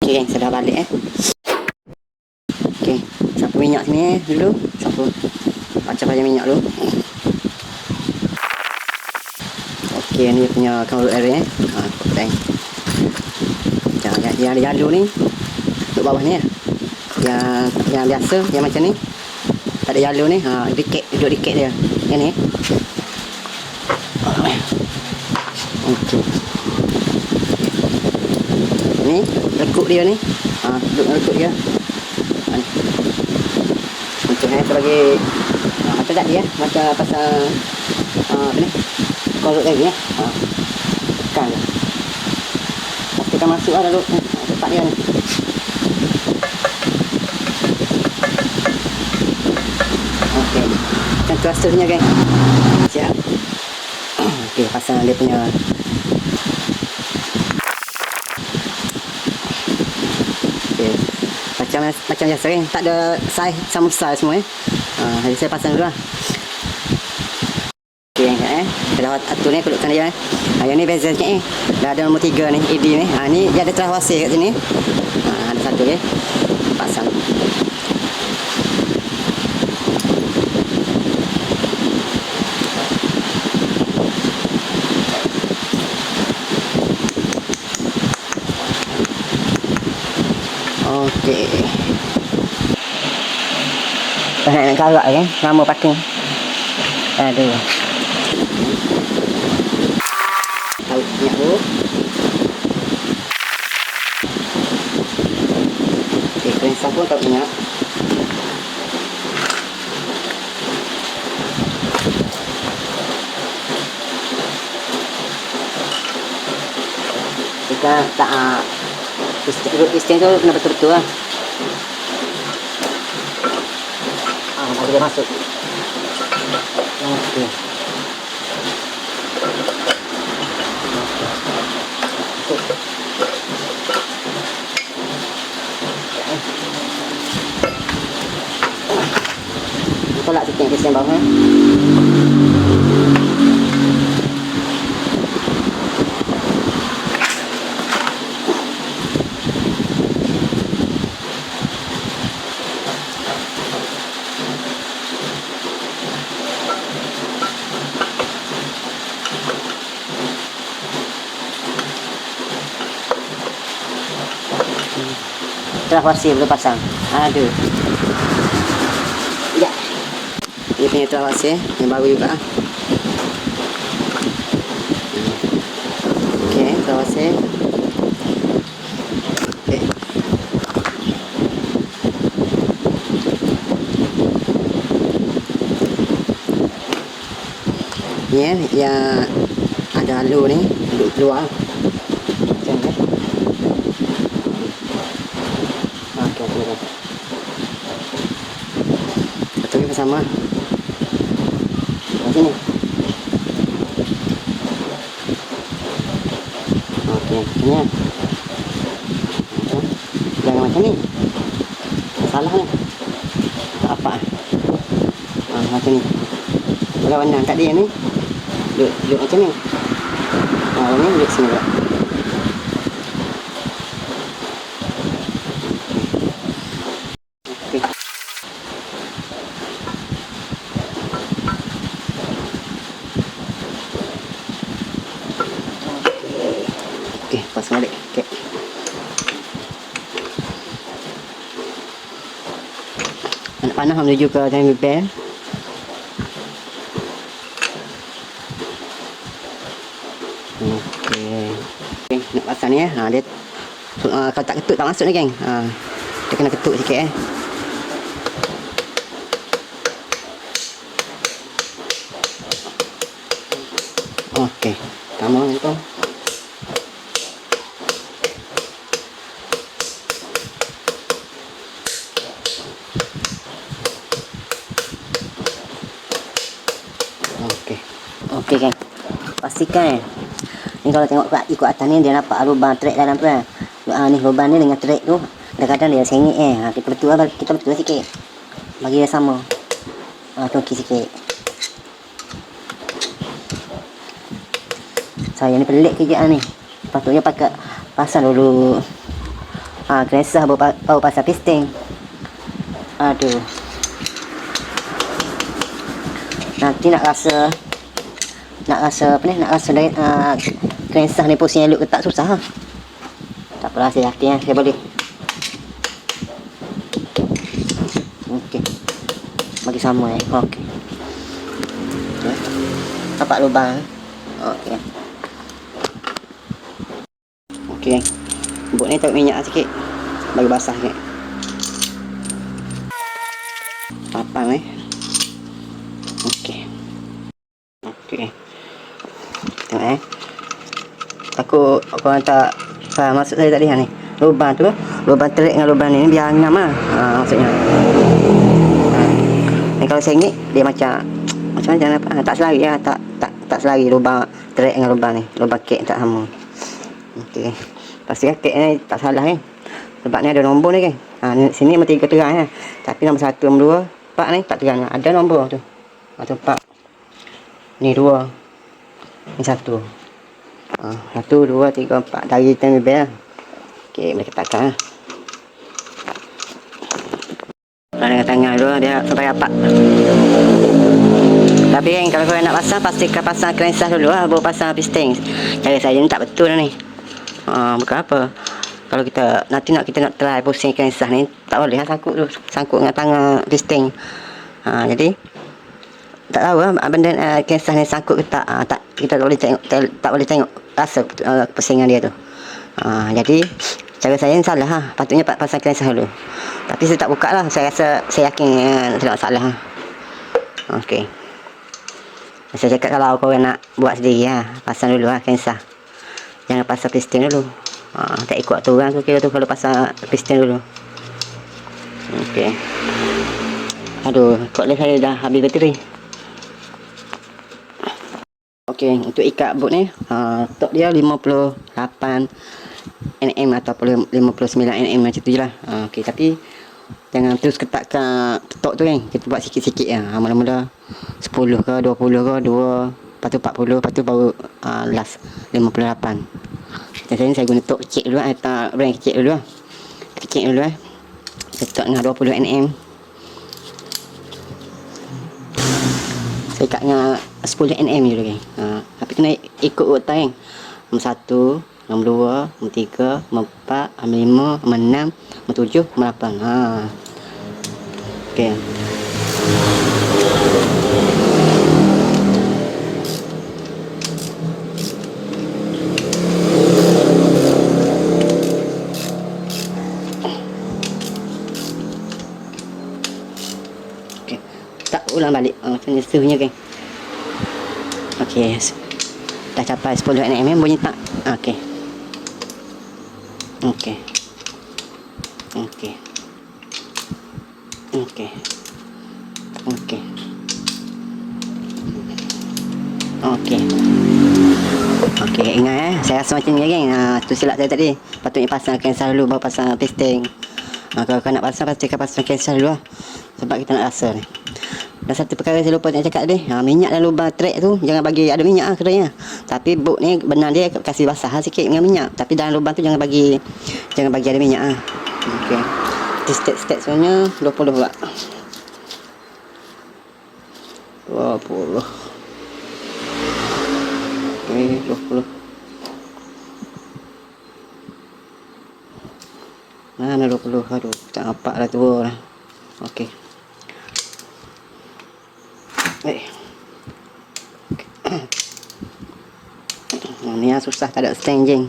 Okey, saya dah balik Okey, sapu minyak sini dulu. Sapu pacah minyak dulu. Okey, ni punya kaurut air poteng. Jangan yang ada jalu ni. Duduk bawah ni yang biasa, yang macam ni. Tak ada jalu ni. Duduk dikit dia. Yang ni. Okey. Ni lekuk dia ni. Duduk lekuk dia. Untuk saya bagi macam tadi macam pasal apa ni? Kaurut air ni tekan. Pastikan masuk dalam tempat dia ni. Okey. Macam tu hasilnya geng. Siap. Okey, pasang dia punya macam biasa kan, tak ada saiz sama besar semua jadi saya pasang dulu lah. Ok, kita dah atur ni kedukkan dia yang ni beza sikit dah ada nombor 3 ni, ED ni ni dia ada telah wasir kat sini ada satu pasang. Okey. Nak galak lama packing. Aduh. Tahu minyak dulu. Okey, kering sapu tahu minyak. Kita tak Isting tu kena betul-betul lah. Baru dia masuk. Okey. Tolak sikit isting bawah telah wasir belum pasang. Aduh. Ya. Ini punya telah wasir yang baru juga. Okey, telah wasir. Okey. Ni yang ada alu ni duduk keluar. Macam ni. Betul kita sama. Macam ni. Okey, ni. Jangan macam ni. Salah ni. Tak apa. Macam ni. Kalau pandang tadi yang ni. Duduk macam ni. Ni duduk sini pula. Okey, pasang balik. Okey. Anak panah menuju ke time repair. Okey. Okey, nak pasang ni dia kalau tak ketuk tak masuk ni geng. Dia kena ketuk sikit Okey, tambah tu. Okey kan. Pastikan ni kalau tengok ikut atas ni dia nampak lubang trek dalam tu ni lubang ni dengan trek tu kadang-kadang dia sengit kita betul sikit. Bagi dia sama. Tongki sikit. Saya ni pelik kerjaan ni. Patutnya pakai pasang dulu Kesah baru pasang pisting. Aduh. Nanti nak rasa apa ni, nak rasa kesah ni pusing elok ke tak susah. Tak apalah, saya yakin saya boleh. Okey. Bagi sama okey. Okey. Nampak lubang. Okey. Okey. Buk ni taruh minyak sikit. Bagi basah sikit. Papan okey. Okey. Tengok takut korang tak faham maksud saya tadi ni. Lubang tu, lubang terik dengan lubang ni biar ngam maksudnya. Ni kalau sengit dia macam mana apa? Tak selari lah, tak selari lubang terik dengan lubang ni. Lubang kek tak sama. Okey. Pastikan kek ni tak salah kan. Sebab ni ada nombor ni kan. Ni, sini memang 3 terang kan. Tapi nombor 1, nombor 2, 4 ni tak terang. Ada nombor tu. Atau 4. Ni 2. Ni 1. 1, 2, 3, 4. Dari time bel. Okey, boleh ketakkan. Dengan tangan dulu dia sampai rapat. Tapi kan kalau korang nak pasang, pastikan pasang kesah dulu lah, baru pasang pisting. Cara saya ni tak betul ni. Bukan apa. Kalau kita nanti kita nak try pusing kesah ni, tak boleh lah sangkut dulu. Sangkut dengan tangan pisting. Jadi tak tahu lah benda kesah ni sangkut ke tak. Kita tak boleh tengok rasa pusingan dia tu. Jadi cara saya ni salah lah. Patutnya pasang kesah dulu. Tapi saya tak buka lah. Saya rasa, saya yakin tidak masalah. Okey. Saya cakap kalau korang nak buat sendiri lah, pasang dulu lah kesah. Jangan pasang pisting dulu. Tak ikut aturan tu kira tu kalau pasang pisting dulu. Okey. Aduh, kod saya dah habis bateri. Okey, untuk ikat boot ni, tok dia 58 nm ataupun 59 nm macam tu je lah. Okey, tapi jangan terus ketatkan tok tu kan. Kita buat sikit-sikit lah. Mula-mula 10 ke 20 ke 2, lepas tu 40, lepas tu baru last 58. Jadi saya guna tok kecil dulu lah. Brand kecil dulu lah. Kecil dulu lah. Tok dengan 20 nm. Saya ikat dengan 10 nm je lagi. Tapi kena ikut urutan kan. Nombor 1, nombor 2, nombor 3, nombor 4, nombor 5, nombor 6, nombor 7, nombor 8. Okey. Okey. Tak ulang balik. Macam ni seterusnya kan. Okey. Dah capai 10 nm bunyi tak? Okey. Okey. Okey. Okey. Okey. Okey. Okey, ingat saya rasa macam ni kan. Tu silap saya tadi. Patutnya pasang kesah dulu baru pasang pisting. Kalau kau nak pasang, pastikan pasang kesah dulu lah. Sebab kita nak rasa ni. Dan satu perkara saya lupa nak cakap tadi, minyak dalam lubang trek tu jangan bagi ada minyak kerana. Tapi boot ni benar dia kasih basah sikit dengan minyak. Tapi dalam lubang tu jangan bagi ada minyak Okey. Step sebenarnya 20 pula. 20. Okey, 20. Mana 20? Aduh, tak nampak dah tua lah. Okey. Ni yang susah, tak ada stand jeng.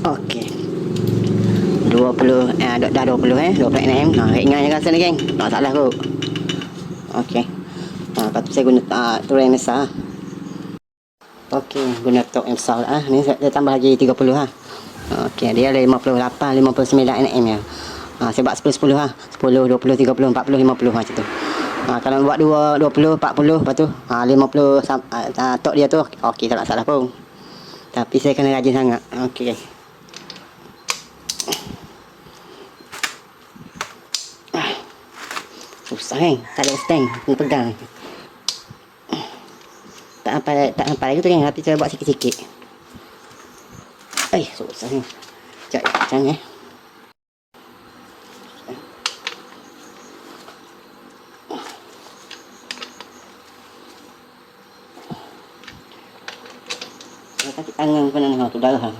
Okey. 20 dah 20 20 nm. Ingat je rasa ni geng. Tak salah kot. Okey. Lepas tu saya guna turai yang besar. Okey, guna tok yang besar lah. Ni saya tambah lagi 30 Okey, dia ada 58, 59 nm ya. Saya buat 10 10 10, 20, 30, 40, 50 macam tu. Kalau buat 20, 40, lepas tu 50 tok dia tu okey, tak salah pun. Tapi saya kena rajin sangat. Okey. Susah kan? Tak ada stand. Kena pegang. Tak sampai lagi tu kan. Tapi saya buat sikit-sikit. Susah ni. Sekejap. Macam ni Kaki tangan pun ni. Tu darah.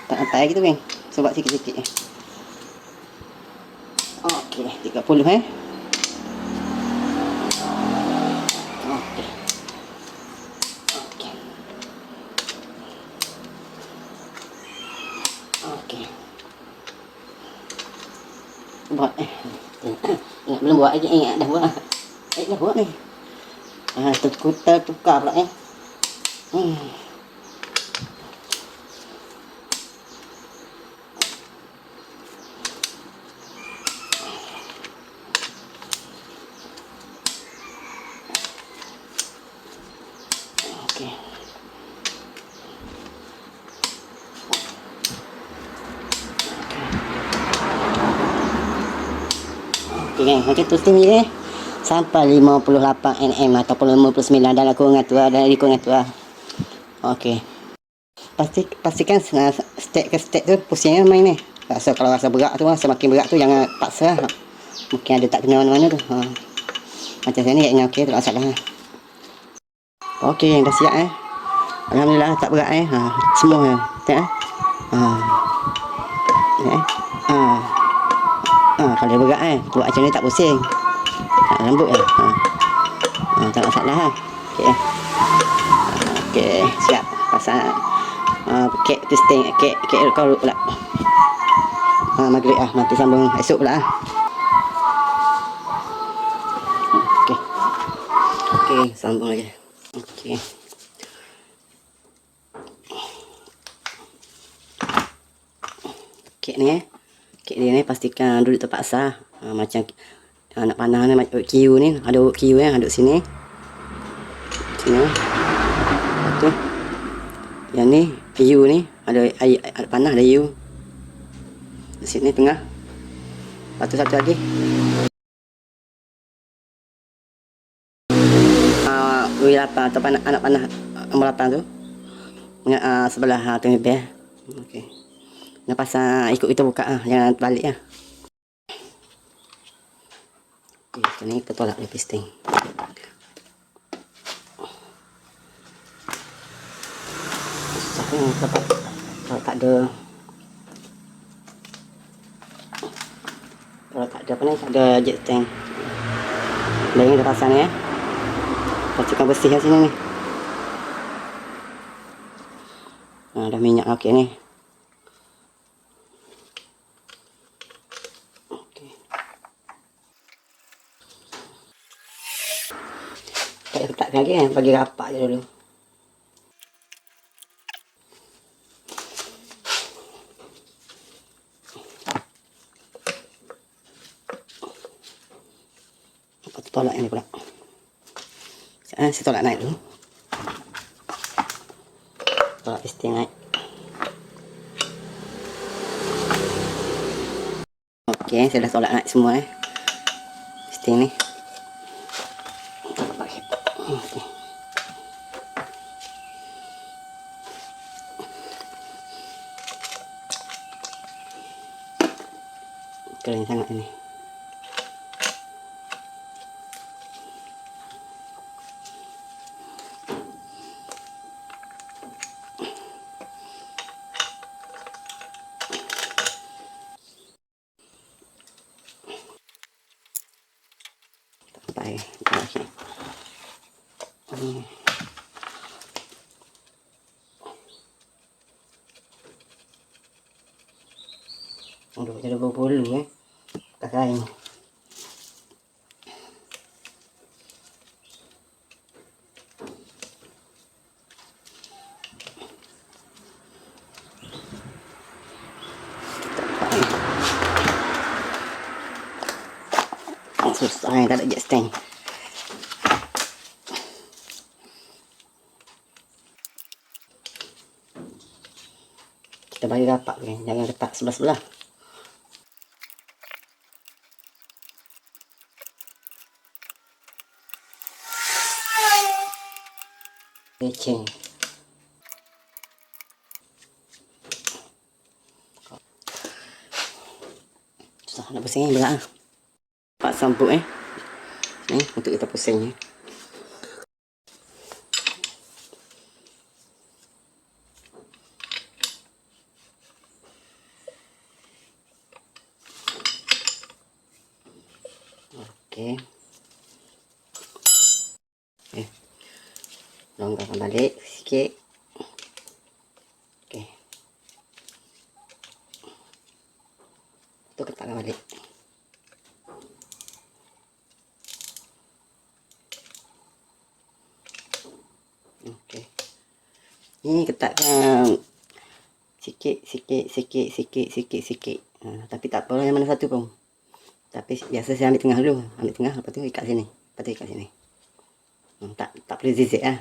Tak sampai lagi tu kan. Saya buat sikit-sikit. Okey. 30 Okey. Okey. Okey. Buat ingat belum buat lagi. Ingat dah buat. Dah buat ni. Tukar pula Okey. Okey kan, macam tu steam ni sampai 58 nm ataupun 59 dan aku dengan tu dan ikut dengan tu lah. Okey. Pastikan step ke step tu pusing main ni. Kalau rasa berat tu, semakin berat tu jangan paksa. Mungkin ada tak kena mana-mana tu. Macam saya ni ingat okey, tak masalah. Okey, dah siap Alhamdulillah tak berat semua tengok kalau berat buat macam ni tak pusing. Lembut tak masalah okey. Okey, siap pasang kek testing kek kau pula. Maghrib nanti sambung esok pula okey. Okey, sambung lagi. Okey. Kek ni pastikan duduk tempat sah. Macam nak panah ni macam kiu ni, ada kiu duduk sini. Tu. Yang ni U ni ada panah, ada U. Di sini tengah. Lepas tu satu lagi. W8 atau anak panah nombor 8 tu. Sebelah tu ni bel. Okey. Nak pasang ikut kita buka jangan balik Okey, ni kita tolak dia pisting. Kalau tak ada apa ni, tak ada jet tank. Dah yang dah pasang ni pastikan bersih kat sini ni. Dah minyak okey ni. Okey. Tak letak lagi bagi rapat je dulu. Tolak ni pula. Saya tolak naik dulu. Tolak pisting naik. Okey, saya dah tolak naik semua pisting ni. Okey. Keren sangat ini. Baik. Okey. Aduh, jadi bulu tak kain. Susah tak ada jet stand. Kita bagi rapat ni, jangan ketat sebelah-sebelah. Leceng. Susah nak pusing ni berat. Pak sambut ni untuk kita pusing ni. Okey. Longgarkan balik sikit. Okey. Tu ketatkan balik. Okey. Ni ketatkan sikit. Tapi tak apa yang mana satu pun. Tapi biasa saya ambil tengah dulu. Ambil tengah, lepas tu ikat sini. Lepas tu ikat sini. Tak perlu zizik lah.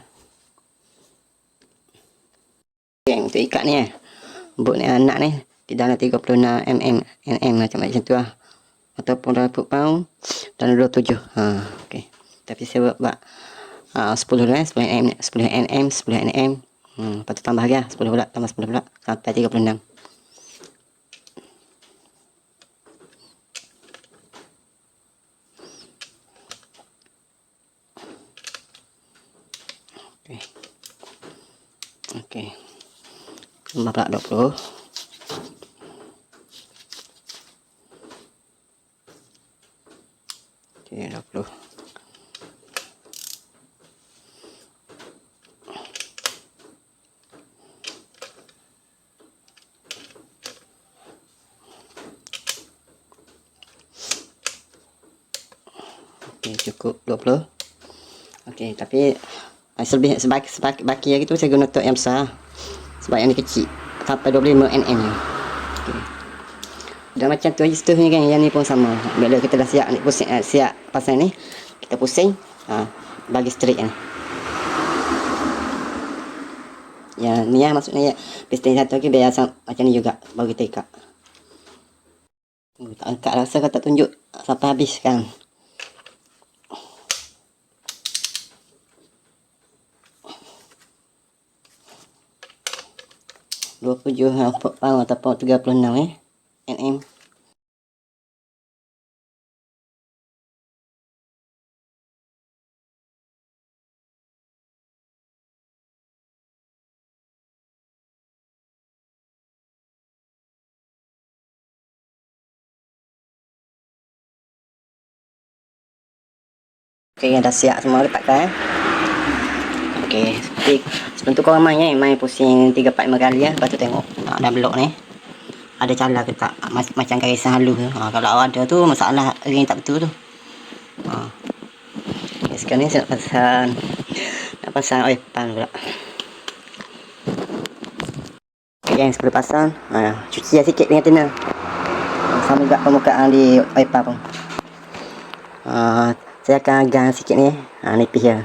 Untuk ikat ni bot ni anak ni di dalam 36 mm macam tu lah. Ataupun dalam foot pound dalam 27. Okey. Tapi saya buat 10 dulu 10 mm. Lepas tu tambah lagi 10 pula, tambah 10 pula sampai 36. Okey. Tambah pula 20. Okey, 20. Okey, cukup 20. Okey, tapi baki lagi tu saya guna tok yang besar. Sebab yang ni kecil sampai 25 mm ni. Okey. Dan macam tu seterusnya kan, yang ni pun sama. Bila kita dah siap ni pusing, siap pasang ni, kita pusing bagi straight ni. Ya, ni lah maksudnya piston satu lagi biar macam ni juga baru kita ikat. Tak angkat rasa kau tak tunjuk sampai habis kan. Pound ataupun 36 mm. Okey, dah siap semua letakkan. Okey, sebelum tu korang main pusing 3-4 kali lepas tu tengok dah blok ni ada cala ke tak, macam garisan halus tu. Kalau ada tu masalah ring tak betul tu. Okay, sekarang ni saya nak pasang oil pan pula. Okay, yang sebelum pasang cuci sikit dengan thinner, sama juga permukaan di oil pan pun. Saya akan gang sikit ni, nipis je.